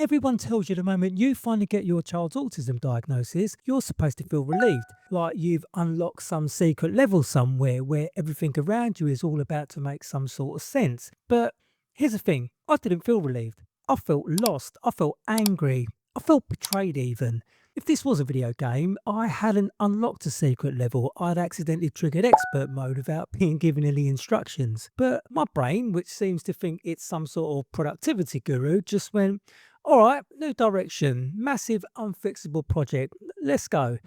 Everyone tells you the moment you finally get your child's autism diagnosis, you're supposed to feel relieved, like you've unlocked some secret level somewhere where everything around you is all about to make some sort of sense. But here's the thing, I didn't feel relieved. I felt lost, I felt angry, I felt betrayed even. If this was a video game, I hadn't unlocked a secret level. I'd accidentally triggered expert mode without being given any instructions. But my brain, which seems to think it's some sort of productivity guru, just went, all right, new direction, massive unfixable project, let's go.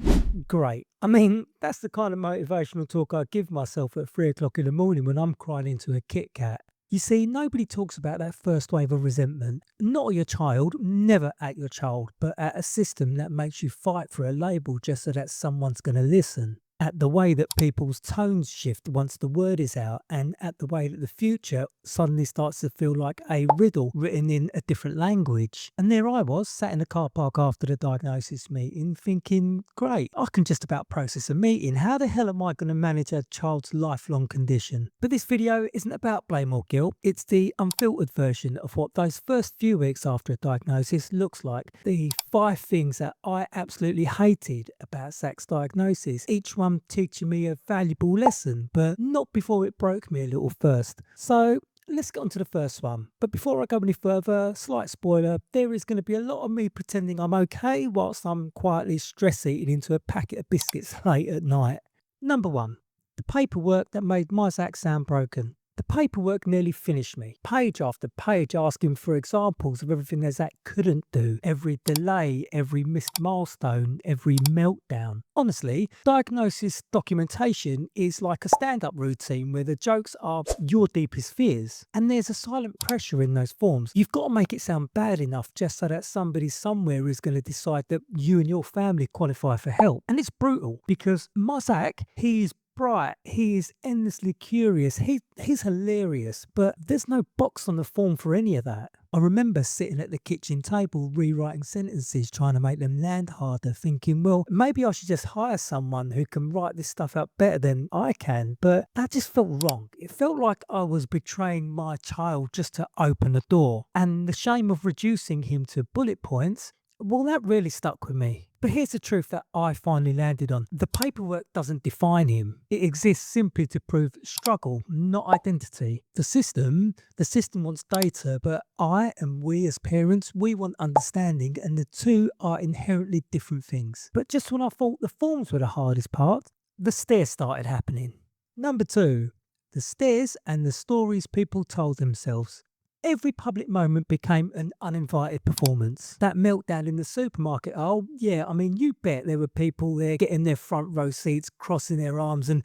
Great. I mean, that's the kind of motivational talk I give myself at 3 o'clock in the morning when I'm crying into a Kit Kat. You see, nobody talks about that first wave of resentment. Not at your child, never at your child, but at a system that makes you fight for a label just so that someone's going to listen. At the way that people's tones shift once the word is out, and at the way that the future suddenly starts to feel like a riddle written in a different language. And there I was, sat in the car park after the diagnosis meeting, thinking, great, I can just about process a meeting. How the hell am I going to manage a child's lifelong condition? But this video isn't about blame or guilt. It's the unfiltered version of what those first few weeks after a diagnosis looks like. The 5 things that I absolutely hated about Zach's diagnosis. Each one teaching me a valuable lesson, but not before it broke me a little first. So let's get on to the first one. But before I go any further, slight spoiler, there is going to be a lot of me pretending I'm okay whilst I'm quietly stress eating into a packet of biscuits late at night. Number 1. The paperwork that made my Zach sound broken. The paperwork nearly finished me. Page after page asking for examples of everything that Zach couldn't do. Every delay, every missed milestone, every meltdown. Honestly, diagnosis documentation is like a stand-up routine where the jokes are your deepest fears. And there's a silent pressure in those forms. You've got to make it sound bad enough just so that somebody somewhere is going to decide that you and your family qualify for help. And it's brutal because my Zach, he's bright, he is endlessly curious, he's hilarious, but there's no box on the form for any of that. I remember sitting at the kitchen table rewriting sentences trying to make them land harder, thinking, well, maybe I should just hire someone who can write this stuff out better than I can, but that just felt wrong. It felt like I was betraying my child just to open the door, and the shame of reducing him to bullet points, well, that really stuck with me. But here's the truth that I finally landed on. The paperwork doesn't define him. It exists simply to prove struggle, not identity. The system wants data, but I and we as parents, we want understanding, and the two are inherently different things. But just when I thought the forms were the hardest part, the stares started happening. Number 2, the stares and the stories people told themselves. Every public moment became an uninvited performance. That meltdown in the supermarket, oh yeah, I mean, you bet there were people there getting their front row seats, crossing their arms and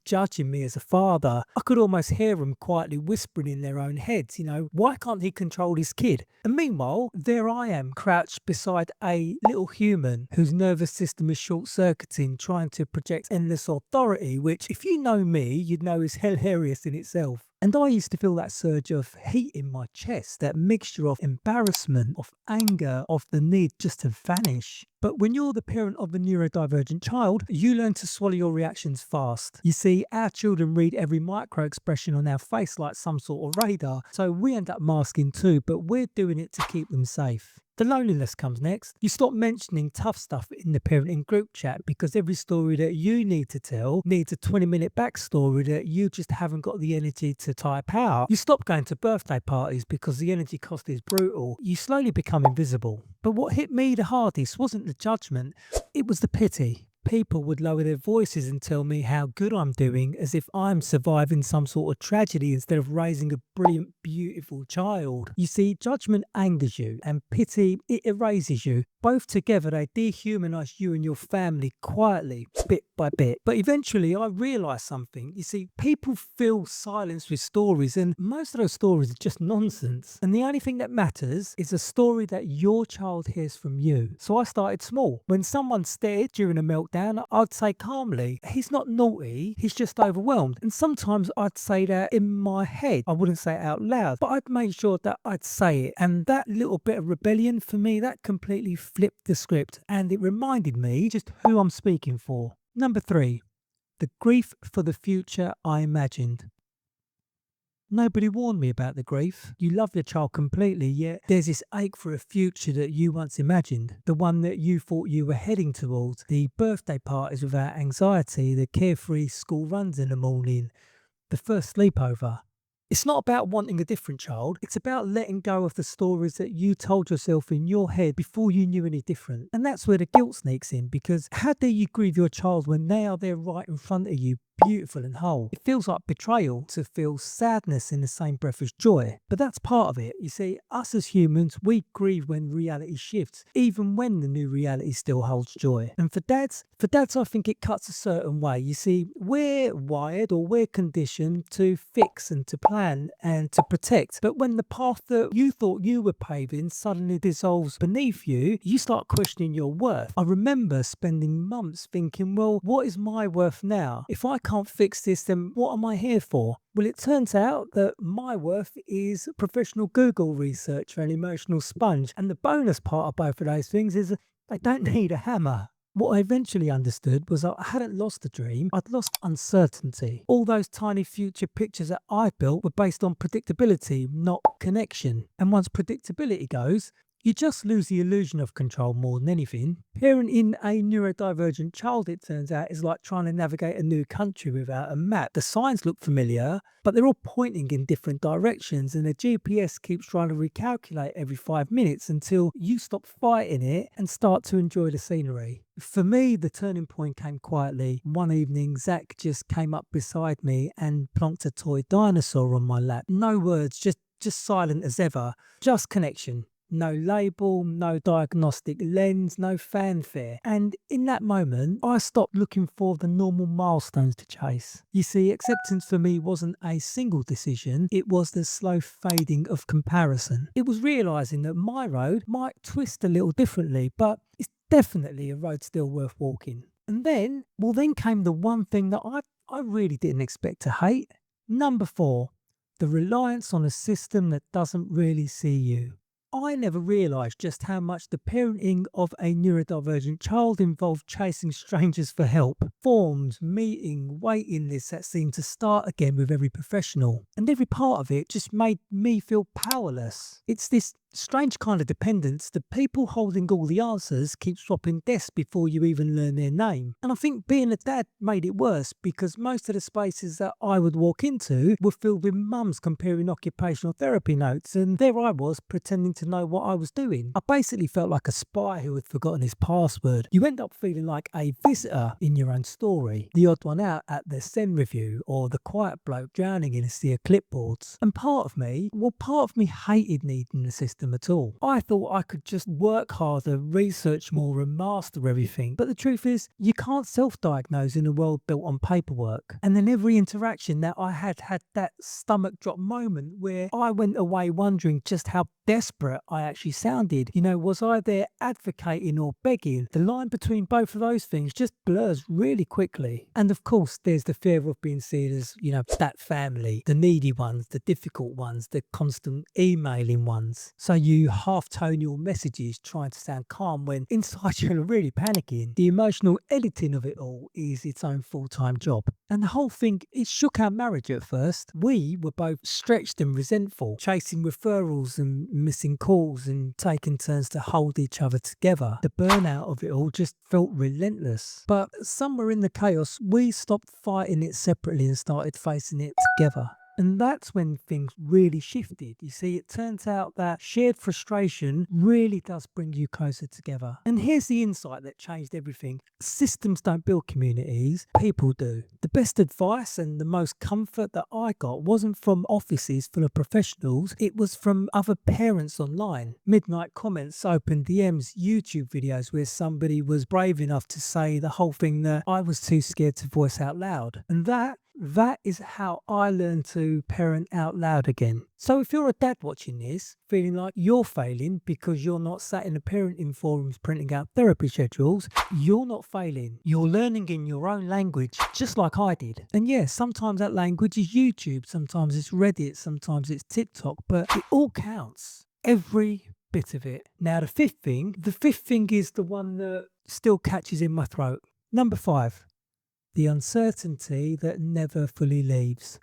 judging me as a father. I could almost hear them quietly whispering in their own heads, why can't he control his kid? And meanwhile, there I am, crouched beside a little human whose nervous system is short-circuiting, trying to project endless authority, which, if you know me, you'd know is hilarious in itself. And I used to feel that surge of heat in my chest, that mixture of embarrassment, of anger, of the need just to vanish. But when you're the parent of a neurodivergent child, you learn to swallow your reactions fast. You see, our children read every micro expression on our face like some sort of radar, so we end up masking too, but we're doing it to keep them safe. The loneliness comes next. You stop mentioning tough stuff in the parenting group chat because every story that you need to tell needs a 20-minute backstory that you just haven't got the energy to type out. You stop going to birthday parties because the energy cost is brutal. You slowly become invisible. But what hit me the hardest wasn't the judgment, it was the pity. People would lower their voices and tell me how good I'm doing, as if I'm surviving some sort of tragedy instead of raising a brilliant, beautiful child. You see, judgment angers you and pity, it erases you. Both together, they dehumanize you and your family quietly, bit by bit. But eventually, I realized something. You see, people fill silence with stories, and most of those stories are just nonsense. And the only thing that matters is a story that your child hears from you. So I started small. When someone stared during a meltdown, I'd say calmly, he's not naughty, he's just overwhelmed. And sometimes I'd say that in my head. I wouldn't say it out loud, but I'd make sure that I'd say it. And that little bit of rebellion, for me, that completely flipped the script, and it reminded me just who I'm speaking for. Number 3, the grief for the future I imagined. Nobody warned me about the grief. You love your child completely, yet there's this ache for a future that you once imagined, the one that you thought you were heading towards, the birthday parties without anxiety, the carefree school runs in the morning, the first sleepover. It's not about wanting a different child. It's about letting go of the stories that you told yourself in your head before you knew any different. And that's where the guilt sneaks in, because how dare you grieve your child when they are there right in front of you, beautiful and whole? It feels like betrayal to feel sadness in the same breath as joy. But that's part of it. You see, us as humans, we grieve when reality shifts, even when the new reality still holds joy. And for dads, I think it cuts a certain way. You see, we're wired or we're conditioned to fix and to plan and to protect. But when the path that you thought you were paving suddenly dissolves beneath you, you start questioning your worth. I remember spending months thinking, well, what is my worth now? If I can't fix this, then what am I here for? Well, it turns out that my worth is a professional Google researcher and emotional sponge. And the bonus part of both of those things is I don't need a hammer. What I eventually understood was I hadn't lost a dream, I'd lost uncertainty. All those tiny future pictures that I built were based on predictability, not connection. And once predictability goes, you just lose the illusion of control more than anything. Parenting a neurodivergent child, it turns out, is like trying to navigate a new country without a map. The signs look familiar, but they're all pointing in different directions, and the GPS keeps trying to recalculate every 5 minutes until you stop fighting it and start to enjoy the scenery. For me, the turning point came quietly. One evening, Zach just came up beside me and plonked a toy dinosaur on my lap. No words, just silent as ever, just connection. No label, no diagnostic lens, no fanfare. And in that moment, I stopped looking for the normal milestones to chase. You see, acceptance for me wasn't a single decision, it was the slow fading of comparison. It was realising that my road might twist a little differently, but it's definitely a road still worth walking. And then came the one thing that I really didn't expect to hate. Number 4, the reliance on a system that doesn't really see you. I never realised just how much the parenting of a neurodivergent child involved chasing strangers for help. Forms, meeting, waiting lists that seemed to start again with every professional. And every part of it just made me feel powerless. It's this strange kind of dependence. The people holding all the answers keep swapping desks before you even learn their name. And I think being a dad made it worse, because most of the spaces that I would walk into were filled with mums comparing occupational therapy notes, and there I was pretending to know what I was doing. I basically felt like a spy who had forgotten his password. You end up feeling like a visitor in your own story, the odd one out at the SEN review, or the quiet bloke drowning in a sea of clipboards. And part of me hated needing the system at all. I thought I could just work harder, research more and master everything. But the truth is, you can't self-diagnose in a world built on paperwork. And then every interaction that I had that stomach drop moment where I went away wondering just how desperate I actually sounded. You know, was I there advocating or begging? The line between both of those things just blurs really quickly. And of course, there's the fear of being seen as, that family, the needy ones, the difficult ones, the constant emailing ones. So you half-tone your messages trying to sound calm when inside you're really panicking. The emotional editing of it all is its own full-time job. And the whole thing, it shook our marriage at first. We were both stretched and resentful, chasing referrals and missing calls and taking turns to hold each other together. The burnout of it all just felt relentless. But somewhere in the chaos, we stopped fighting it separately and started facing it together. And that's when things really shifted. You see, it turns out that shared frustration really does bring you closer together. And here's the insight that changed everything. Systems don't build communities, people do. The best advice and the most comfort that I got wasn't from offices full of professionals, it was from other parents online. Midnight comments, open DMs, YouTube videos where somebody was brave enough to say the whole thing that I was too scared to voice out loud. And that is how I learned to parent out loud again. So if you're a dad watching this, feeling like you're failing because you're not sat in the parenting forums printing out therapy schedules, you're not failing. You're learning in your own language, just like I did. And yeah, sometimes that language is YouTube, sometimes it's Reddit, sometimes it's TikTok, but it all counts. Every bit of it. Now the fifth thing is the one that still catches in my throat. Number 5. The uncertainty that never fully leaves.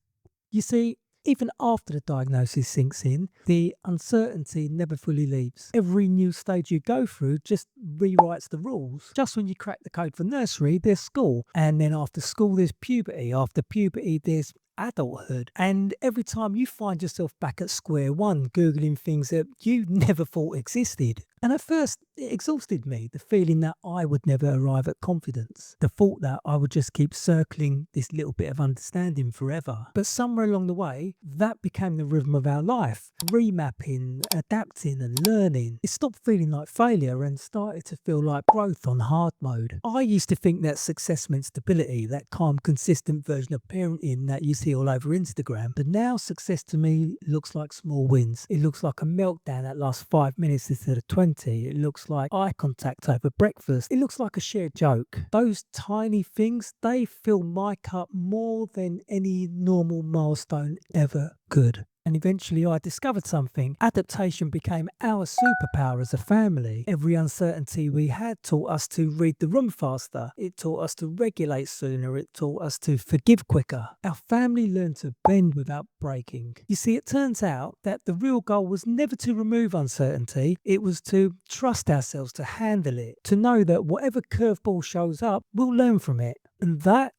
You see, Even after the diagnosis sinks in, the uncertainty never fully leaves. Every new stage you go through just rewrites the rules. Just when you crack the code for nursery, there's school. And then after school, there's puberty. After puberty, there's adulthood. And every time you find yourself back at square one, Googling things that you never thought existed. And at first, it exhausted me, the feeling that I would never arrive at confidence, the thought that I would just keep circling this little bit of understanding forever. But somewhere along the way, that became the rhythm of our life, remapping, adapting and learning. It stopped feeling like failure and started to feel like growth on hard mode. I used to think that success meant stability, that calm, consistent version of parenting that you see all over Instagram. But now success to me looks like small wins. It looks like a meltdown that lasts 5 minutes instead of 20. It looks like eye contact over breakfast. It looks like a shared joke. Those tiny things, they fill my cup more than any normal milestone ever could. And eventually I discovered something. Adaptation became our superpower as a family. Every uncertainty we had taught us to read the room faster. It taught us to regulate sooner. It taught us to forgive quicker. Our family learned to bend without breaking. You see, it turns out that the real goal was never to remove uncertainty. It was to trust ourselves to handle it, to know that whatever curveball shows up, we'll learn from it. And that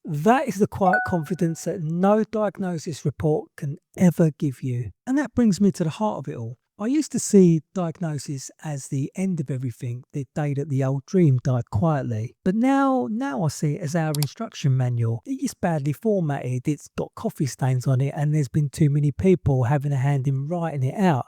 is the quiet confidence that no diagnosis report can ever give you. And that brings me to the heart of it all. I used to see diagnosis as the end of everything, the day that the old dream died quietly. But now I see it as our instruction manual. It's badly formatted, it's got coffee stains on it, and there's been too many people having a hand in writing it out.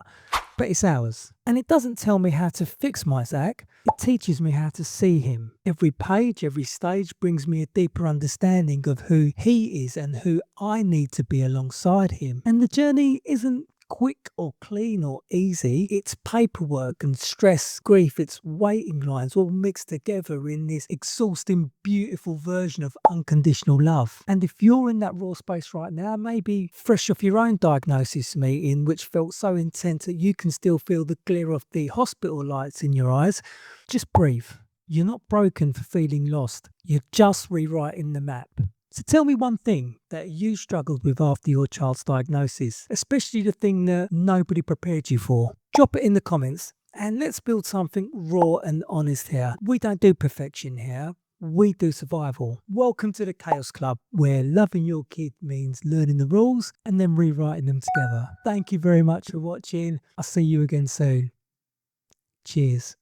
But it's ours. And it doesn't tell me how to fix my Zach, it teaches me how to see him. Every page, every stage brings me a deeper understanding of who he is and who I need to be alongside him. And the journey isn't quick or clean or easy. It's paperwork and stress, grief, it's waiting lines all mixed together in this exhausting, beautiful version of unconditional love. And if you're in that raw space right now, maybe fresh off your own diagnosis meeting, which felt so intense that you can still feel the glare of the hospital lights in your eyes, just breathe. You're not broken for feeling lost. You're just rewriting the map. So tell me one thing that you struggled with after your child's diagnosis, especially the thing that nobody prepared you for. Drop it in the comments and let's build something raw and honest here. We don't do perfection here. We do survival. Welcome to the Chaos Club, where loving your kid means learning the rules and then rewriting them together. Thank you very much for watching. I'll see you again soon. Cheers.